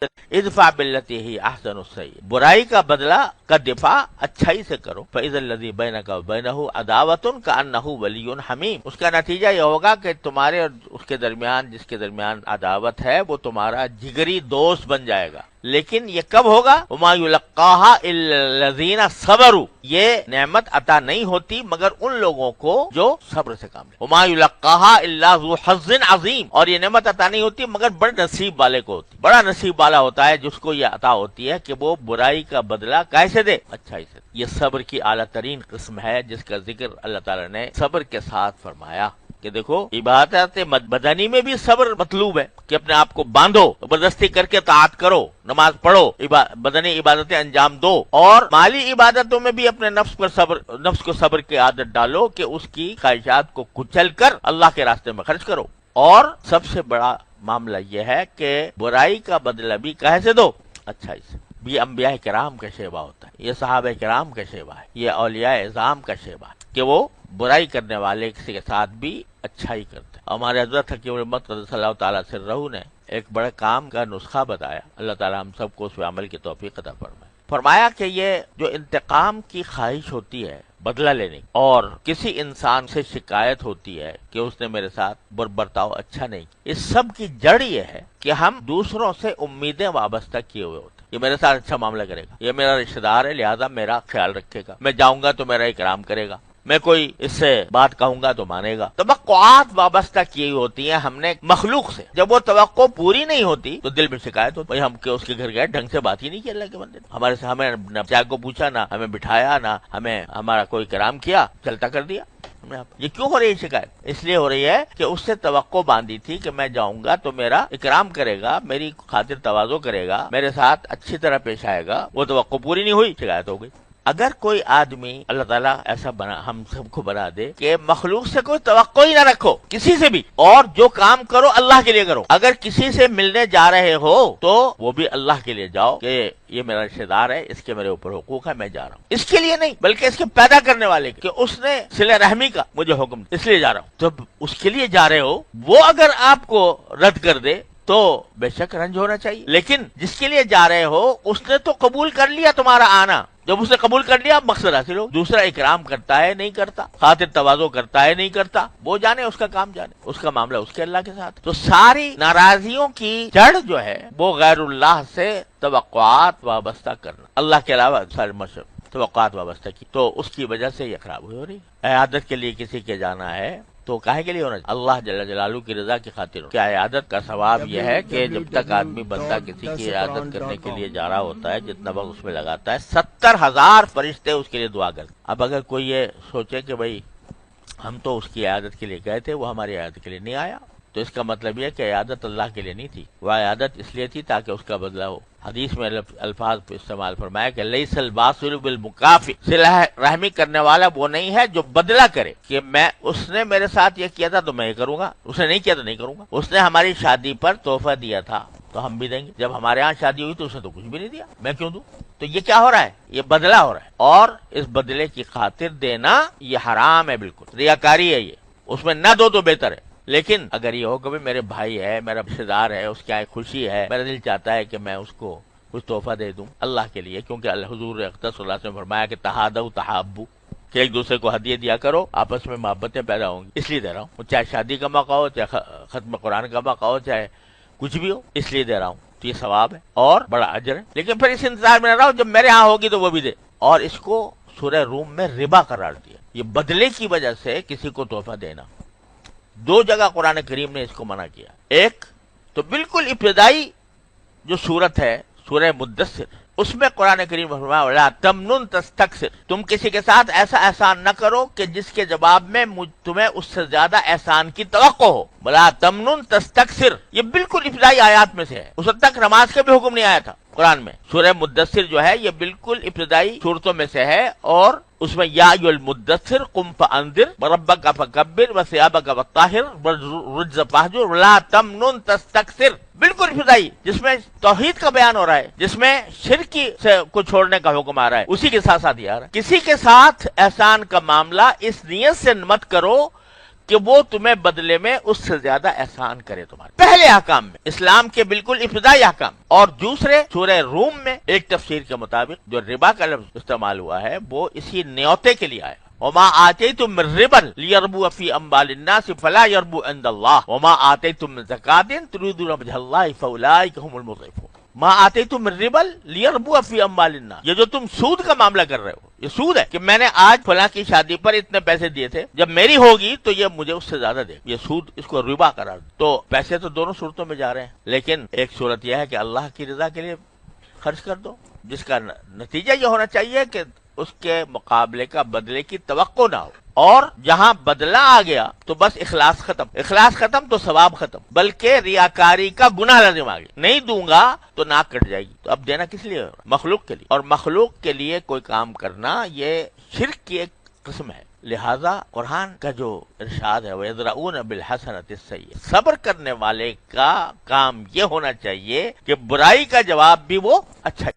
इदफा बिल्लती ही अहसनु सय्यिअ, बुराई का बदला का दिफा अच्छाई से करो। फइज़ल्लज़ी बैनका व बैनहु अदावतुन कअन्नहु वलियुन हमीम, उसका नतीजा ये होगा कि तुम्हारे और उसके दरमियान, जिसके दरमियान अदावत है, वो तुम्हारा जिगरी दोस्त बन जाएगा। लेकिन ये कब होगा? वमा युलक्काहा इल्लल्लज़ीना सबरू, ये नेमत अता नहीं होती मगर उन लोगों को जो सब्र से काम ले। वमा युलक्काहा इल्ला ज़ू हज़्ज़िन अज़ीम, और ये नेमत अता नहीं होती मगर बड़े नसीब वाले को होती। बड़ा नसीब वाला होता है जिसको ये अता होती है कि वो बुराई का बदला कैसे दे? अच्छाई से। ये सब्र की आला तरीन किस्म है जिसका जिक्र अल्लाह ताला ने सब्र के साथ फरमाया कि देखो इबादत बदनी में भी सब्र मतलूब है कि अपने आप को बांधो, जबरदस्ती करके ताअत करो, नमाज पढ़ो, बदनी इबादतें अंजाम दो, और माली इबादतों में भी अपने नफ्स को सब्र की आदत डालो कि उसकी ख्वाहिशात को कुचल कर अल्लाह के रास्ते में खर्च करो। और सबसे बड़ा मामला यह है कि बुराई का बदला भी कैसे दो? अच्छाई से। ये अंबिया किराम का शेवा होता है, ये सहाबा किराम का शेवा है, ये औलिया इज़ाम का शेवा है कि वो बुराई करने वाले किसी के साथ भी अच्छाई करते हैं। हमारे हज़रत हकीम उम्मत क़द्दसल्लाहु तआला सिर्रहू ने एक बड़े काम का नुस्खा बताया। अल्लाह ताला हम सबको उस पे अमल की तौफीक अता फरमाए। फरमाया कि ये जो इंतकाम की ख्वाहिश होती है, बदला लेने की, और किसी इंसान से शिकायत होती है कि उसने मेरे साथ बर्ताव अच्छा नहीं किया, इस सब की जड़ ये है कि हम दूसरों से उम्मीदें वाबस्ता किए हुए होते। ये मेरे साथ अच्छा मामला करेगा, ये मेरा रिश्तेदार है लिहाजा मेरा ख्याल रखेगा, मैं जाऊंगा तो मेरा इकराम करेगा, मैं कोई इससे बात कहूंगा तो मानेगा। तवक्कुआत वाबस्ता की होती है हमने मखलूक से। जब वो तवक्को पूरी नहीं होती तो दिल में शिकायत होती, भाई हम उसके घर गए, ढंग से बात ही नहीं की अल्लाह के बंदे ने, हमारे से हमें न चाय को पूछा, ना हमें बिठाया, ना हमें हमारा कोई कराम किया, चलता कर दिया। ये क्यों हो रही है शिकायत? इसलिए हो रही है कि उससे तवक्को बांधी थी कि मैं जाऊंगा तो मेरा इकराम करेगा, मेरी खातिर तवाज़ो करेगा, मेरे साथ अच्छी तरह पेश आएगा। वो तवक्को पूरी नहीं हुई, शिकायत हो गई। अगर कोई आदमी, अल्लाह ताला ऐसा बना हम सबको बना दे कि मखलूक से कोई तवक्को ही ना रखो, किसी से भी, और जो काम करो अल्लाह के लिए करो। अगर किसी से मिलने जा रहे हो तो वो भी अल्लाह के लिए जाओ कि ये मेरा रिश्तेदार है, इसके मेरे ऊपर हुकूक है, मैं जा रहा हूँ। इसके लिए नहीं बल्कि इसके पैदा करने वाले कि उसने सिले रहमी का मुझे हुक्म, इसलिए जा रहा हूँ। जब उसके लिए जा रहे हो, वो अगर आपको रद्द कर दे तो बेशक रंज होना चाहिए, लेकिन जिसके लिए जा रहे हो उसने तो कबूल कर लिया तुम्हारा आना। जब उसने कबूल कर लिया, मकसद हासिल हो। दूसरा इकराम करता है नहीं करता, खातिर तवाज़ो करता है नहीं करता, वो जाने, उसका काम जाने, उसका मामला उसके अल्लाह के साथ। तो सारी नाराजियों की जड़ जो है वो गैरुल्लाह से तवक्कुआत वाबस्ता करना, अल्लाह के अलावा सारे मशहूर तवक्कुआत वाबस्ता की, तो उसकी वजह से ये खराब हो रही है। इयादत के लिए किसी के जाना है तो काहे के लिए होना चाहिए? अल्लाह जल्ल जलालू की रजा की खातिर। क्या इयादत का सवाब यह है कि जब तक आदमी बंदा किसी की इयादत करने के लिए जा रहा होता है, जितना वक्त उसमें लगाता है, 70,000 फरिश्ते उसके लिए दुआ करते। अब अगर कोई ये सोचे कि भाई हम तो उसकी इयादत के लिए गए थे, वो हमारी इयादत के लिए नहीं आया, तो इसका मतलब यह कि इयादत अल्लाह के लिए नहीं थी, वह इयादत इसलिए थी ताकि उसका बदला हो। हदीस में अल्फाज इस्तेमाल फरमाया कि लैसल बासिल बिल मुकाफी, सिला रहमी करने वाला वो नहीं है जो बदला करे कि मैं, उसने मेरे साथ ये किया था तो मैं ये करूंगा, उसने नहीं किया तो नहीं करूंगा। उसने हमारी शादी पर तोहफा दिया था तो हम भी देंगे, जब हमारे यहाँ शादी हुई तो उसने तो कुछ भी नहीं दिया, मैं क्यों दूं? तो ये क्या हो रहा है? ये बदला हो रहा है, और इस बदले की खातिर देना ये हराम है, बिल्कुल रियाकारी है ये, उसमें न दो तो बेहतर है। लेकिन अगर ये हो कि मेरे भाई है, मेरा रिश्तेदार है, उसकी आए खुशी है, मेरा दिल चाहता है कि मैं उसको कुछ तोहफा दे दूं अल्लाह के लिए, क्योंकि हुजूर अक़दस सल्लल्लाहु अलैहि वसल्लम ने फरमाया कि तहादउ तहाब्बू, कि एक दूसरे को हदिया दिया करो, आपस में मोहब्बतें पैदा होंगी, इसलिए दे रहा हूँ। चाहे शादी का मौका हो, चाहे खत्म कुरान का मौका हो, चाहे कुछ भी हो, इसलिए दे रहा हूँ। तो ये सवाब है और बड़ा अजर है। लेकिन फिर इस इंतजार में रहा हूँ जब मेरे यहाँ होगी तो वो भी दे, और इसको सूरह रूम में रिबा करार दिया। ये बदले की वजह से किसी को तोहफा देना, 2 जगह कुरान करीम ने इसको मना किया। एक तो बिल्कुल इब्तिदाई जो सूरत है सूरह मुद्दस्सिर, उसमें कुरान करीम फरमाया वला तमनुन तस्तक्सिर, तुम किसी के साथ ऐसा एहसान न करो कि जिसके जवाब में तुम्हें उससे ज्यादा एहसान की तवक्को हो। वला तमनुन तस्तक्सिर, ये बिल्कुल इब्तिदाई आयात में से है, उस वक्त तक नमाज का भी हुक्म नहीं आया था कुरान में। सूरह मुद्दस्सिर जो है ये बिल्कुल इब्तिदाई सूरतों में से है, और उसमें या अय्युहल मुद्दस्सिर कुम फअंदिर वरब्बका फकब्बिर वसियाबका वत्ताहिर वरुज्ज फहजुर वला तमनुन तस्तक्सिर, बिल्कुल इब्तिदाई, जिसमें तौहीद का बयान हो रहा है, जिसमें शिरकी से को छोड़ने का हुक्म आ रहा है, उसी के साथ साथ ये आ रहा है किसी के साथ एहसान का मामला इस नियत से मत करो کہ وہ تمہیں بدلے میں اس سے زیادہ احسان کرے تمہارے پہلے احکام میں، اسلام کے بالکل ابتدائی احکام، اور دوسرے سورہ روم میں ایک تفسیر کے مطابق جو ربا کا لفظ استعمال ہوا ہے وہ اسی نیوتے کے لیے آیا۔ وما آتیتم من ربا لیربو فی اموال الناس فلا یربو عند اللہ وما آتیتم من زکاۃ تريدون وجه اللہ فاولئک هم المضعفون۔ ما آتیتم من ربا لیربو فی اموال الناس، یہ جو تم سود کا معاملہ کر رہے ہو، یہ سود ہے کہ میں نے آج فلاں کی شادی پر اتنے پیسے دیے تھے، جب میری ہوگی تو یہ مجھے اس سے زیادہ دے، یہ سود، اس کو ربا قرار دے۔ تو پیسے تو دونوں صورتوں میں جا رہے ہیں، لیکن ایک صورت یہ ہے کہ اللہ کی رضا کے لیے خرچ کر دو، جس کا نتیجہ یہ ہونا چاہیے کہ اس کے مقابلے کا بدلے کی توقع نہ ہو، اور جہاں بدلہ آ گیا تو بس اخلاص ختم، اخلاص ختم تو ثواب ختم، بلکہ ریاکاری کا گناہ لازم آ گیا، نہیں دوں گا تو ناک کٹ جائے گی۔ تو اب دینا کس لیے؟ مخلوق کے لیے، اور مخلوق کے لیے کوئی کام کرنا یہ شرک کی ایک قسم ہے۔ لہذا قرآن کا جو ارشاد ہے وَيَدْرَؤُونَ بِالْحَسَنَةِ السَّيِّئَةَ، صبر کرنے والے کا کام یہ ہونا چاہیے کہ برائی کا جواب بھی وہ اچھا